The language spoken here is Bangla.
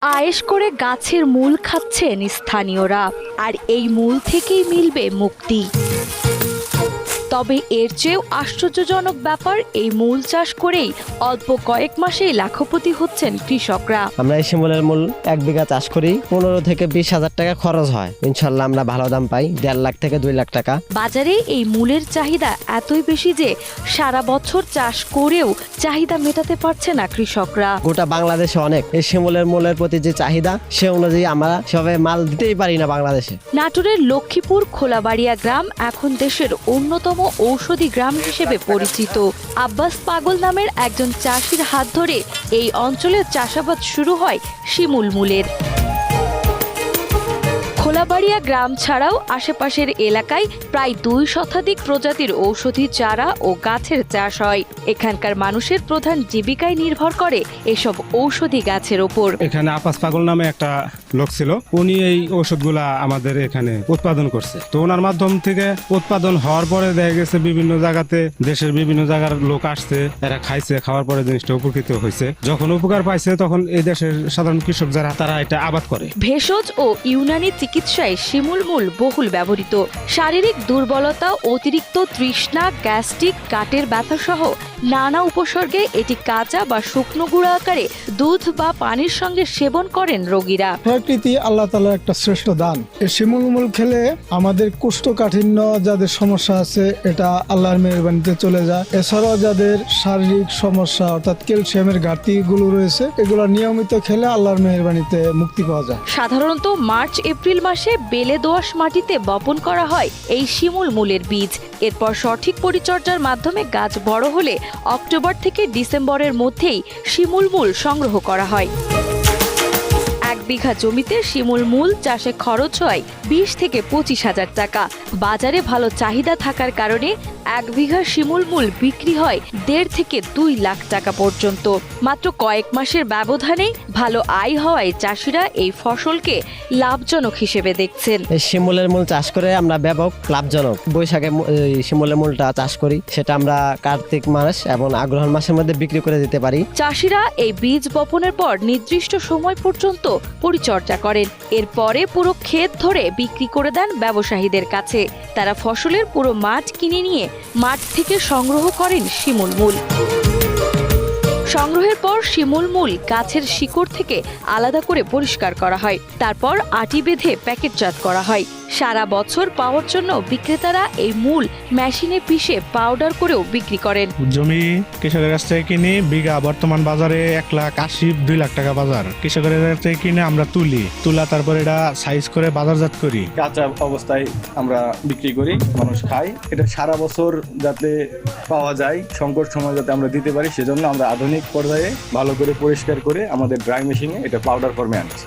আয়েশ করে গাছের মূল খাচ্ছেন স্থানীয়রা, আর এই মূল থেকেই মিলবে মুক্তি। তবে এর চেয়েও আশ্চর্যজনক ব্যাপার, এই মূল চাষ করেই অল্প কয়েক মাসেই লাখপতি হচ্ছেন কৃষকরা। আমরা এই শিমুলের মূল 1 বিঘা চাষ করি, 15 থেকে 20 হাজার টাকা খরচ হয়। ইনশাল্লাহ আমরা ভালো দাম পাই, 1.5 লাখ থেকে 2 লাখ টাকা। বাজারে এই মূলের চাহিদা এতই বেশি যে সারা বছর চাষ করেও চাহিদা মেটাতে পারছে না কৃষকরা। গোটা বাংলাদেশে অনেক এই শিমুলের মূলের প্রতি যে চাহিদা, সে অনুযায়ী আমরা সবাই মাল দিতেই পারি না বাংলাদেশে। নাটোরের লক্ষ্মীপুর খোলাবাড়িয়া গ্রাম এখন দেশের অন্যতম ঔষধি গ্রাম হিসেবে পরিচিত। আব্বাস পাগল নামের একজন চাষির হাত ধরে এই অঞ্চলের চাষাবাদ শুরু হয় শিমুল মূলের। খোলাবাড়িয়া গ্রাম ছাড়াও আশেপাশের এলাকায় প্রায় 2 শতাধিক প্রজাতির ঔষধি চারা ও গাছের চাষ হয়। এখানকার মানুষের প্রধান জীবিকায় নির্ভর করে এসব ঔষধি গাছের ওপর। এখানে আব্বাস পাগল নামে একটা লোক ছিল, উনি এই ঔষধগুলা আমাদের এখানে উৎপাদন করছে। তো ওনার মাধ্যম থেকে উৎপাদন হওয়ার পরে দেখা গেছে বিভিন্ন জায়গাতে, দেশের বিভিন্ন জায়গার লোক আসছে, এরা খাইছে, খাওয়ার পরে জিনিসটা উপকৃত হয়েছে। যখন উপকার পাইছে তখন এই দেশের সাধারণ কৃষক যারা, তারা এটা আবাদ করে। ভেষজ ও ইউনানি চিকিৎসায় শিমুল মূল বহুল ব্যবহৃত। শারীরিক দুর্বলতা, অতিরিক্ত তৃষ্ণা, গ্যাস্ট্রিক, গাঁটের ব্যথা সহ নানা উপসর্গে এটি কাঁচা বা শুকনো গুঁড়া আকারে দুধ বা পানির সঙ্গে সেবন করেন রোগীরা। প্রকৃতি আল্লাহ তাআলার একটা শ্রেষ্ঠ দান। এই শিমুল মূল খেলে আমাদের কোষ্ঠকাঠিন্য যাদের সমস্যা আছে, এটা আল্লাহর মেহেরবানিতে চলে যায়। এছাড়াও যাদের শারীরিক সমস্যা অর্থাৎ ক্যালসিয়ামের ঘাটতিগুলো রয়েছে, এগুলো নিয়মিত খেলে আল্লাহর মেহেরবানিতে মুক্তি পাওয়া যায়। সাধারণত মার্চ এপ্রিল মাসে বেলে দোআঁশ মাটিতে বপন করা হয় এই শিমুল মূলের বীজ। এরপর সঠিক পরিচর্যার মাধ্যমে গাছ বড় হলে অক্টোবর থেকে ডিসেম্বরের মধ্যেই শিমুল মূল সংগ্রহ করা হয়। 1 বিঘা জমিতে শিমুল মূল চাষে খরচ হয় 20 থেকে 25 হাজার টাকা। বাজারে ভালো চাহিদা থাকার কারণে 1 বিঘা শিমুল মূল বিক্রি হয় 1.5 থেকে 2 লাখ টাকা পর্যন্ত। মাত্র কয়েক মাসের ব্যবধানেই ভালো আয় হওয়ায় চাষিরা এই ফসলকে লাভজনক হিসেবে দেখছেন। এই শিমুলের মূল চাষ করে আমরা ব্যাপক লাভজনক। বৈশাখে এই শিমুলের মূলটা চাষ করি, সেটা আমরা কার্তিক মাস এবং অগ্রহায়ণ মাসের মধ্যে বিক্রি করে দিতে পারি। চাষিরা এই বীজ বপনের পর নির্দিষ্ট সময় পর্যন্ত পরিচর্যা করেন। এরপরে পুরো ক্ষেত ধরে বিক্রি করে দেন ব্যবসায়ীদের কাছে। তারা ফসলের পুরো মাঠ কিনে নিয়ে মাঠ থেকে সংগ্রহ করেন শিমুল মূল। সংগ্রহের পর শিমুল মূল গাছের শিকড় থেকে আলাদা করে পরিষ্কার করা হয়। তারপর আটি বেঁধে প্যাকেটজাত করা হয়। সারা বছর পাওয়ার জন্য বিক্রেতারা এই মূল মেশিনে পিষে পাউডার করেও বিক্রি করেন। জমি কৃষকের কাছ থেকে কিনে বিঘা বর্তমান বাজারে 1,80,2 লাখ টাকা বাজার। কৃষকের কাছ থেকে কিনে আমরা তুলা তারপর এটা সাইজ করে বাজারজাত করি। কাঁচা অবস্থায় আমরা বিক্রি করি, মানুষ খায়। এটা সারা বছর যাতে পাওয়া যায়, সংকট সময় যাতে আমরা দিতে পারি, সেজন্য আমরা আধুনিক পর্যায়ে ভালো করে পরিষ্কার করে আমাদের ড্রাই মেশিনে এটা পাউডার ফর্মে আনছি।